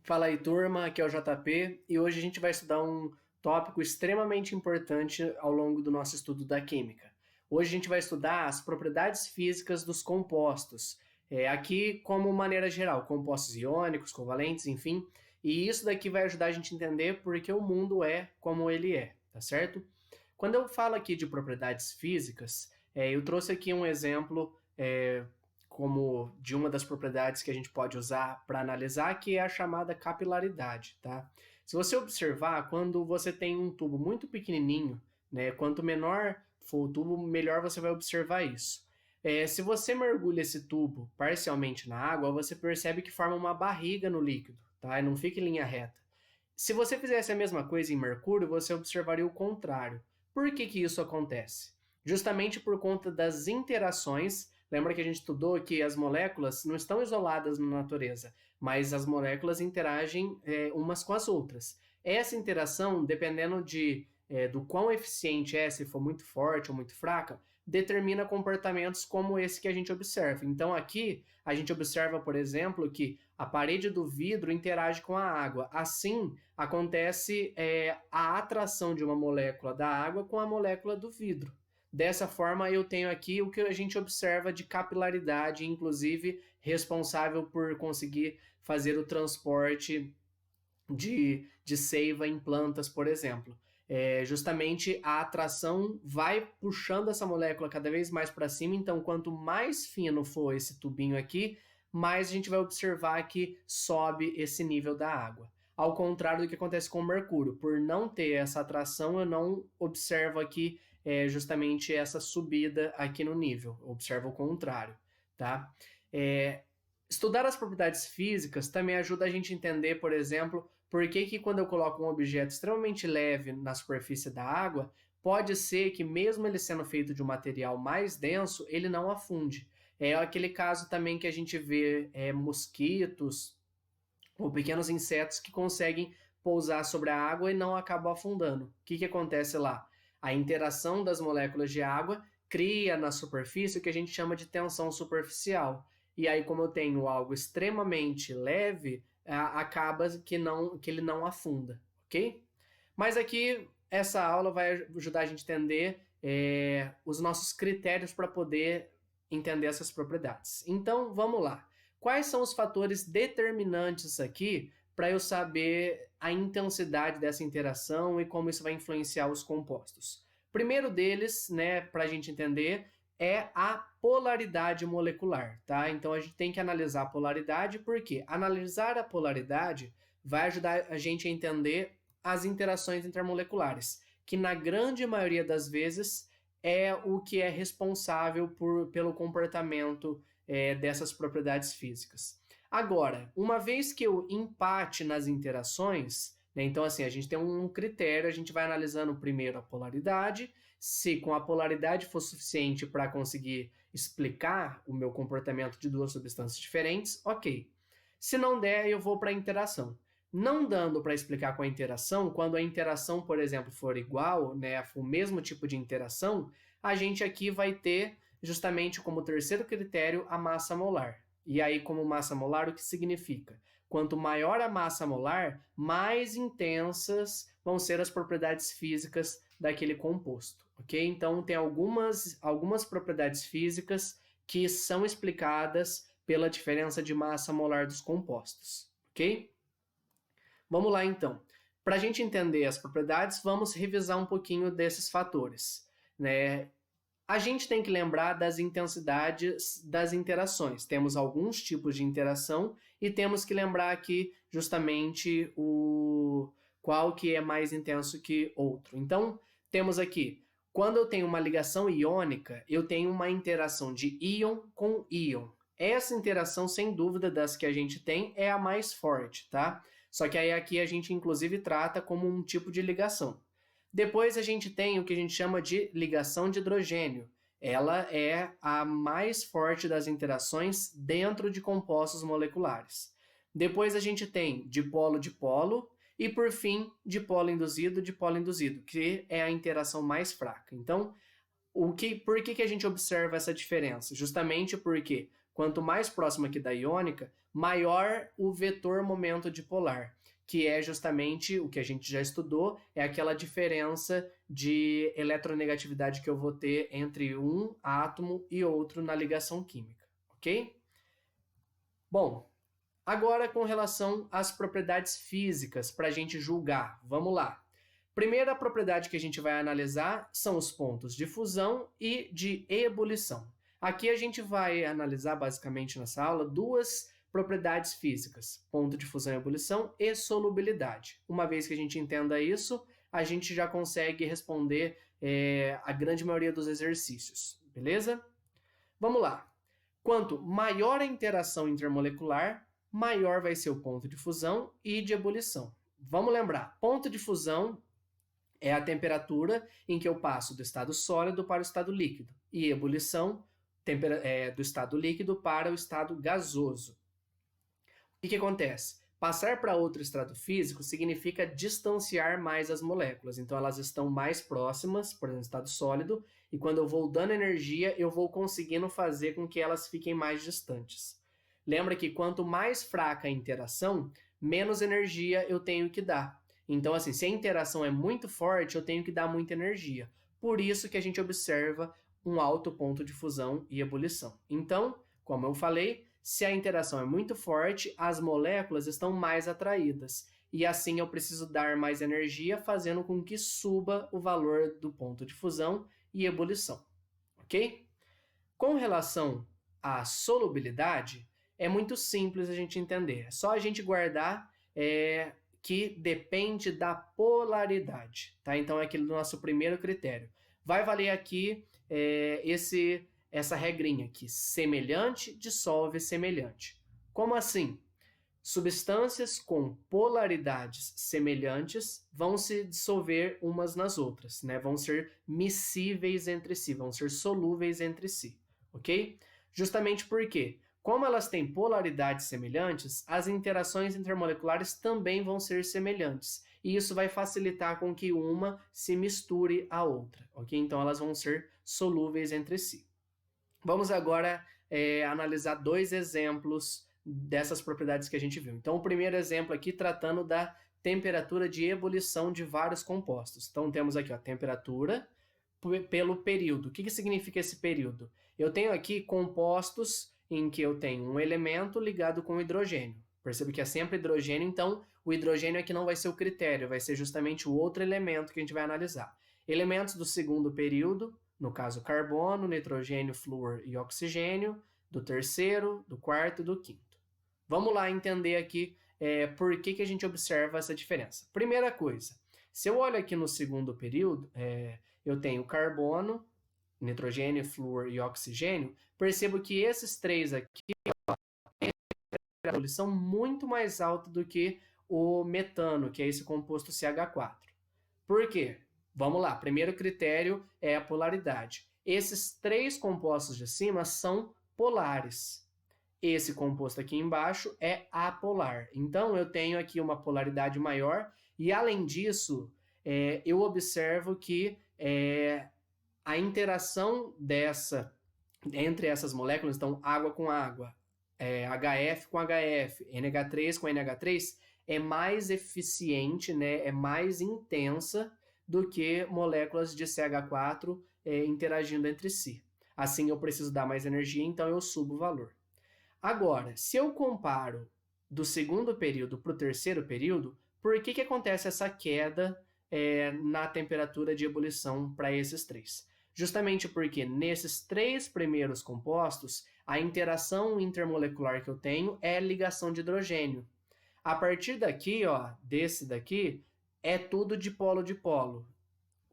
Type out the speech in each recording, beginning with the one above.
Fala aí, turma, aqui é o JP e hoje a gente vai estudar um tópico extremamente importante ao longo do nosso estudo da química. Hoje a gente vai estudar as propriedades físicas dos compostos, aqui como maneira geral, compostos iônicos, covalentes, enfim, e isso daqui vai ajudar a gente a entender por que o mundo é como ele é, tá certo? Quando eu falo aqui de propriedades físicas, eu trouxe aqui um exemplo como de uma das propriedades que a gente pode usar para analisar, que é a chamada capilaridade, tá? Se você observar, quando você tem um tubo muito pequenininho, né, quanto menor for o tubo, melhor você vai observar isso. Se você mergulha esse tubo parcialmente na água, você percebe que forma uma barriga no líquido, tá? E não fica em linha reta. Se você fizesse a mesma coisa em Mercúrio, você observaria o contrário. Por que isso acontece? Justamente por conta das interações. Lembra que a gente estudou que as moléculas não estão isoladas na natureza, mas as moléculas interagem umas com as outras. Essa interação, dependendo do quão eficiente é, se for muito forte ou muito fraca, determina comportamentos como esse que a gente observa. Então aqui a gente observa, por exemplo, que a parede do vidro interage com a água. Assim, acontece a atração de uma molécula da água com a molécula do vidro. Dessa forma, eu tenho aqui o que a gente observa de capilaridade, inclusive responsável por conseguir fazer o transporte de seiva em plantas, por exemplo. Justamente a atração vai puxando essa molécula cada vez mais para cima, então quanto mais fino for esse tubinho aqui, mais a gente vai observar que sobe esse nível da água. Ao contrário do que acontece com o mercúrio, por não ter essa atração, eu não observo aqui justamente essa subida aqui no nível, eu observo o contrário, tá? Estudar as propriedades físicas também ajuda a gente a entender, por exemplo, por que quando eu coloco um objeto extremamente leve na superfície da água, pode ser que mesmo ele sendo feito de um material mais denso, ele não afunde. É aquele caso também que a gente vê mosquitos ou pequenos insetos que conseguem pousar sobre a água e não acabam afundando. O que acontece lá? A interação das moléculas de água cria na superfície o que a gente chama de tensão superficial. E aí, como eu tenho algo extremamente leve, acaba que ele não afunda, ok? Mas aqui, essa aula vai ajudar a gente a entender os nossos critérios para poder entender essas propriedades. Então, vamos lá. Quais são os fatores determinantes aqui para eu saber a intensidade dessa interação e como isso vai influenciar os compostos? Primeiro deles, né, para a gente entender, é a polaridade molecular, tá? Então a gente tem que analisar a polaridade, porque analisar a polaridade vai ajudar a gente a entender as interações intermoleculares, que na grande maioria das vezes é o que é responsável pelo comportamento dessas propriedades físicas. Agora, uma vez que eu empate nas interações, né, então assim, a gente tem um critério, a gente vai analisando primeiro a polaridade, se com a polaridade for suficiente para conseguir explicar o meu comportamento de duas substâncias diferentes, ok. Se não der, eu vou para a interação. Não dando para explicar com a interação, quando a interação, por exemplo, for igual, né, for o mesmo tipo de interação, a gente aqui vai ter justamente como terceiro critério a massa molar. E aí, como massa molar, o que significa? Quanto maior a massa molar, mais intensas vão ser as propriedades físicas daquele composto, ok? Então, tem algumas propriedades físicas que são explicadas pela diferença de massa molar dos compostos, ok? Vamos lá, então. Para a gente entender as propriedades, vamos revisar um pouquinho desses fatores, né? A gente tem que lembrar das intensidades das interações. Temos alguns tipos de interação e temos que lembrar aqui justamente qual que é mais intenso que outro. Então, temos aqui, quando eu tenho uma ligação iônica, eu tenho uma interação de íon com íon. Essa interação, sem dúvida, das que a gente tem, é a mais forte, tá? Só que aí aqui a gente, inclusive, trata como um tipo de ligação. Depois a gente tem o que a gente chama de ligação de hidrogênio. Ela é a mais forte das interações dentro de compostos moleculares. Depois a gente tem dipolo-dipolo e, por fim, dipolo induzido, que é a interação mais fraca. Então, por que a gente observa essa diferença? Justamente porque quanto mais próximo aqui da iônica, maior o vetor momento dipolar, que é justamente o que a gente já estudou, é aquela diferença de eletronegatividade que eu vou ter entre um átomo e outro na ligação química, ok? Bom, agora com relação às propriedades físicas, para a gente julgar, vamos lá. Primeira propriedade que a gente vai analisar são os pontos de fusão e de ebulição. Aqui a gente vai analisar basicamente nessa aula duas propriedades físicas, ponto de fusão e ebulição e solubilidade. Uma vez que a gente entenda isso, a gente já consegue responder a grande maioria dos exercícios, beleza? Vamos lá. Quanto maior a interação intermolecular, maior vai ser o ponto de fusão e de ebulição. Vamos lembrar, ponto de fusão é a temperatura em que eu passo do estado sólido para o estado líquido, e ebulição do estado líquido para o estado gasoso. O que acontece? Passar para outro estado físico significa distanciar mais as moléculas, então elas estão mais próximas, por exemplo, no estado sólido, e quando eu vou dando energia, eu vou conseguindo fazer com que elas fiquem mais distantes. Lembra que quanto mais fraca a interação, menos energia eu tenho que dar. Então, assim, se a interação é muito forte, eu tenho que dar muita energia. Por isso que a gente observa um alto ponto de fusão e ebulição. Então, como eu falei, se a interação é muito forte, as moléculas estão mais atraídas. E assim eu preciso dar mais energia, fazendo com que suba o valor do ponto de fusão e ebulição. Ok? Com relação à solubilidade, é muito simples a gente entender. É só a gente guardar que depende da polaridade. Tá? Então, é aquele do nosso primeiro critério. Vai valer aqui essa regrinha aqui. Semelhante dissolve semelhante. Como assim? Substâncias com polaridades semelhantes vão se dissolver umas nas outras, né? Vão ser miscíveis entre si, vão ser solúveis entre si, ok? Justamente porque, como elas têm polaridades semelhantes, as interações intermoleculares também vão ser semelhantes. E isso vai facilitar com que uma se misture à outra, ok? Então, elas vão ser solúveis entre si. Vamos agora analisar dois exemplos dessas propriedades que a gente viu. Então, o primeiro exemplo aqui tratando da temperatura de ebulição de vários compostos. Então, temos aqui a temperatura pelo período. O que significa esse período? Eu tenho aqui compostos em que eu tenho um elemento ligado com hidrogênio. Perceba que é sempre hidrogênio, então o hidrogênio aqui não vai ser o critério, vai ser justamente o outro elemento que a gente vai analisar. Elementos do segundo período, no caso carbono, nitrogênio, flúor e oxigênio, do terceiro, do quarto e do quinto. Vamos lá entender aqui por que a gente observa essa diferença. Primeira coisa, se eu olho aqui no segundo período, eu tenho carbono, nitrogênio, flúor e oxigênio, percebo que esses três aqui são muito mais altos do que o metano, que é esse composto CH4. Por quê? Vamos lá, primeiro critério é a polaridade. Esses três compostos de cima são polares. Esse composto aqui embaixo é apolar. Então, eu tenho aqui uma polaridade maior e, além disso, eu observo que a interação entre essas moléculas, então água com água, HF com HF, NH3 com NH3, é mais eficiente, né, é mais intensa do que moléculas de CH4 interagindo entre si. Assim, eu preciso dar mais energia, então eu subo o valor. Agora, se eu comparo do segundo período para o terceiro período, por que acontece essa queda na temperatura de ebulição para esses três? Justamente porque nesses três primeiros compostos, a interação intermolecular que eu tenho é ligação de hidrogênio. A partir daqui, ó, desse daqui, é tudo dipolo-dipolo.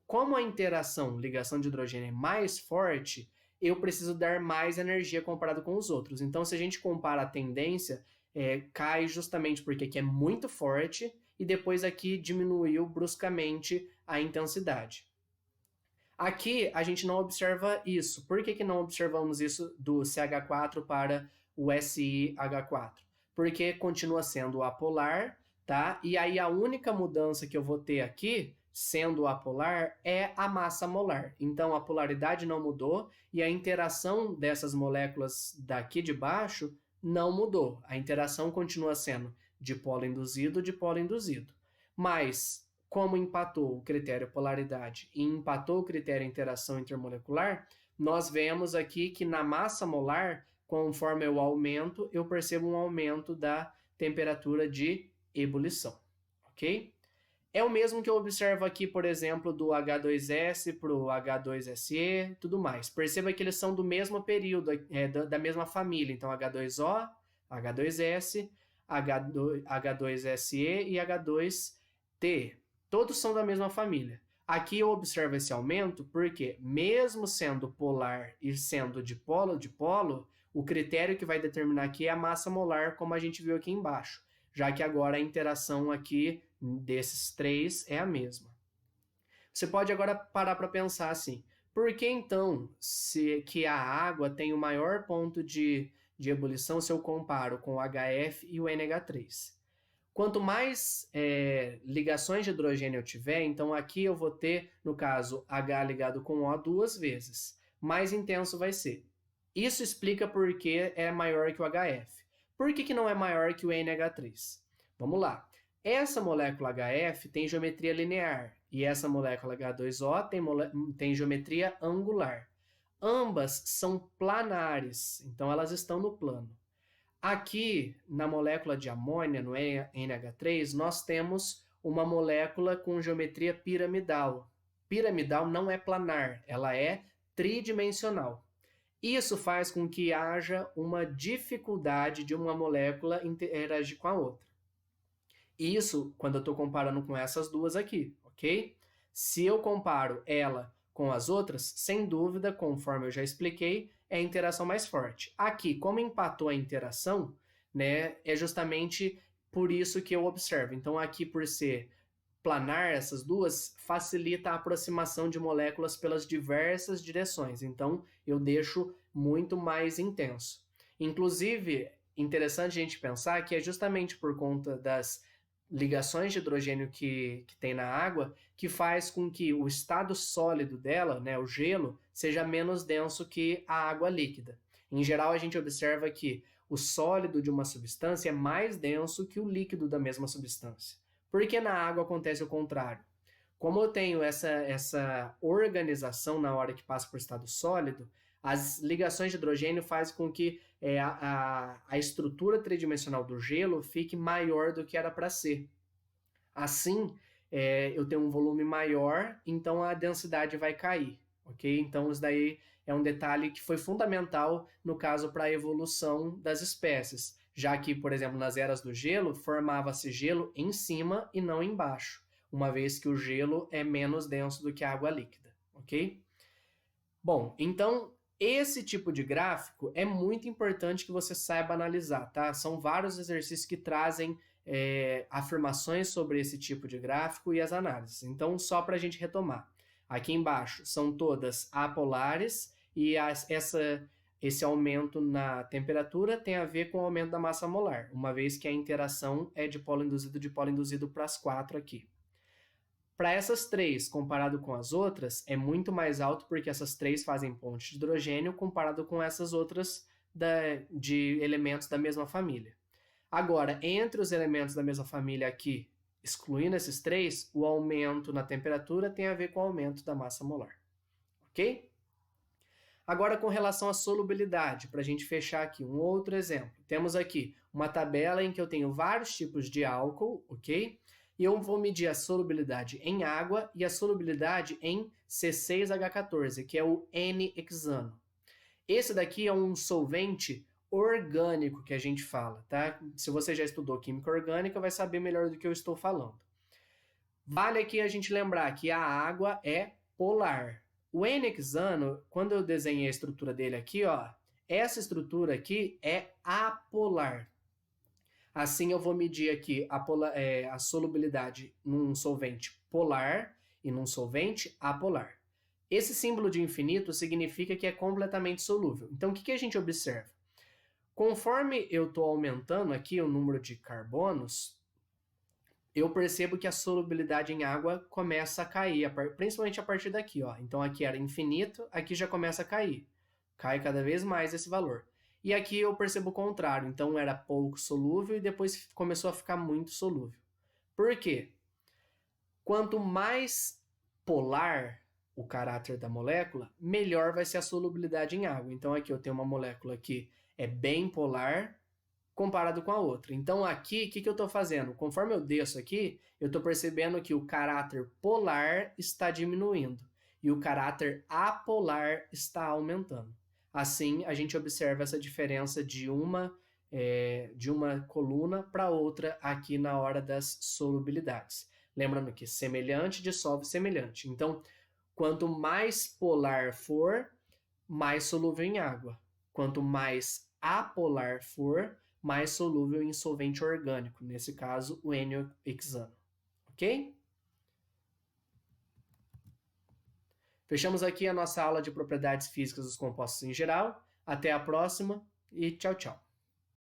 Como a interação, ligação de hidrogênio é mais forte, eu preciso dar mais energia comparado com os outros. Então, se a gente compara a tendência, cai justamente porque aqui é muito forte e depois aqui diminuiu bruscamente a intensidade. Aqui a gente não observa isso. Por que não observamos isso do CH4 para o SiH4? Porque continua sendo apolar, tá? E aí a única mudança que eu vou ter aqui sendo apolar, é a massa molar. Então, a polaridade não mudou e a interação dessas moléculas daqui de baixo não mudou. A interação continua sendo dipolo induzido. Mas, como empatou o critério polaridade e empatou o critério interação intermolecular, nós vemos aqui que na massa molar, conforme eu aumento, eu percebo um aumento da temperatura de ebulição, ok? É o mesmo que eu observo aqui, por exemplo, do H2S para o H2SE e tudo mais. Perceba que eles são do mesmo período, da mesma família. Então, H2O, H2S, H2SE e H2T. Todos são da mesma família. Aqui eu observo esse aumento porque, mesmo sendo polar e sendo dipolo, o critério que vai determinar aqui é a massa molar, como a gente viu aqui embaixo, já que agora a interação aqui desses três é a mesma. Você pode agora parar para pensar assim, por que então que a água tem o maior ponto de ebulição se eu comparo com o HF e o NH3? Quanto mais ligações de hidrogênio eu tiver, então aqui eu vou ter, no caso, H ligado com O 2 vezes. Mais intenso vai ser. Isso explica por que é maior que o HF. Por que não é maior que o NH3? Vamos lá. Essa molécula HF tem geometria linear e essa molécula H2O tem geometria angular. Ambas são planares, então elas estão no plano. Aqui, na molécula de amônia, no NH3, nós temos uma molécula com geometria piramidal. Piramidal não é planar, ela é tridimensional. Isso faz com que haja uma dificuldade de uma molécula interagir com a outra. Isso quando eu estou comparando com essas duas aqui, ok? Se eu comparo ela com as outras, sem dúvida, conforme eu já expliquei, é a interação mais forte. Aqui, como empatou a interação, né, é justamente por isso que eu observo. Então, aqui, por ser planar essas duas, facilita a aproximação de moléculas pelas diversas direções. Então, eu deixo muito mais intenso. Inclusive, interessante a gente pensar que é justamente por conta das ligações de hidrogênio que tem na água que faz com que o estado sólido dela, né, o gelo, seja menos denso que a água líquida. Em geral, a gente observa que o sólido de uma substância é mais denso que o líquido da mesma substância. Por que na água acontece o contrário? Como eu tenho essa organização na hora que passa por estado sólido, as ligações de hidrogênio fazem com que a estrutura tridimensional do gelo fique maior do que era para ser. Assim, eu tenho um volume maior, então a densidade vai cair, ok? Então, isso daí é um detalhe que foi fundamental, no caso, para a evolução das espécies, já que, por exemplo, nas eras do gelo, formava-se gelo em cima e não embaixo, uma vez que o gelo é menos denso do que a água líquida, ok? Bom, então, esse tipo de gráfico é muito importante que você saiba analisar, tá? São vários exercícios que trazem afirmações sobre esse tipo de gráfico e as análises. Então, só para a gente retomar. Aqui embaixo são todas apolares e esse aumento na temperatura tem a ver com o aumento da massa molar, uma vez que a interação é dipolo induzido para as quatro aqui. Para essas três, comparado com as outras, é muito mais alto porque essas três fazem ponte de hidrogênio comparado com essas outras de elementos da mesma família. Agora, entre os elementos da mesma família aqui, excluindo esses três, o aumento na temperatura tem a ver com o aumento da massa molar. Ok? Agora, com relação à solubilidade, para a gente fechar aqui, um outro exemplo. Temos aqui uma tabela em que eu tenho vários tipos de álcool, ok? E eu vou medir a solubilidade em água e a solubilidade em C6H14, que é o N-hexano. Esse daqui é um solvente orgânico que a gente fala, tá? Se você já estudou química orgânica, vai saber melhor do que eu estou falando. Vale aqui a gente lembrar que a água é polar. O N-hexano, quando eu desenhei a estrutura dele aqui, ó, essa estrutura aqui é apolar. Assim, eu vou medir aqui a solubilidade num solvente polar e num solvente apolar. Esse símbolo de infinito significa que é completamente solúvel. Então, o que a gente observa? Conforme eu estou aumentando aqui o número de carbonos, eu percebo que a solubilidade em água começa a cair, principalmente a partir daqui, ó. Então aqui era infinito, aqui já começa a cair. Cai cada vez mais esse valor. E aqui eu percebo o contrário, então era pouco solúvel e depois começou a ficar muito solúvel. Por quê? Quanto mais polar o caráter da molécula, melhor vai ser a solubilidade em água. Então aqui eu tenho uma molécula que é bem polar, comparado com a outra. Então aqui, o que eu estou fazendo? Conforme eu desço aqui, eu estou percebendo que o caráter polar está diminuindo e o caráter apolar está aumentando. Assim, a gente observa essa diferença de uma coluna para outra aqui na hora das solubilidades. Lembrando que semelhante dissolve semelhante. Então, quanto mais polar for, mais solúvel em água. Quanto mais apolar for, mais solúvel em solvente orgânico, nesse caso o N-hexano, ok? Fechamos aqui a nossa aula de propriedades físicas dos compostos em geral. Até a próxima e tchau, tchau.